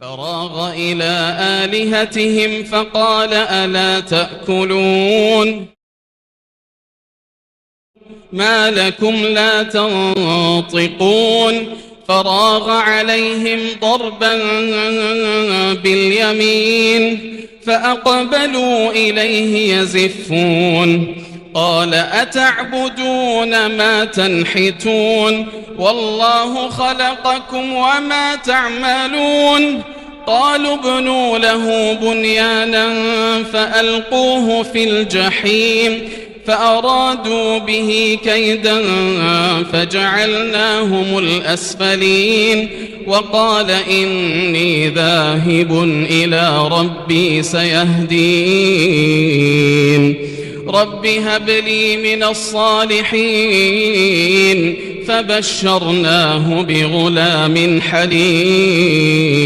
فراغ إلى آلهتهم فقال ألا تأكلون ما لكم لا تنطقون فراغ عليهم ضربا باليمين فأقبلوا إليه يزفون قال أتعبدون ما تنحتون والله خلقكم وما تعملون قالوا ابنوا له بنيانا فألقوه في الجحيم فأرادوا به كيدا فجعلناهم الأسفلين وقال إني ذاهب إلى ربي سيهدين رب هب لي من الصالحين فبشرناه بغلام حليم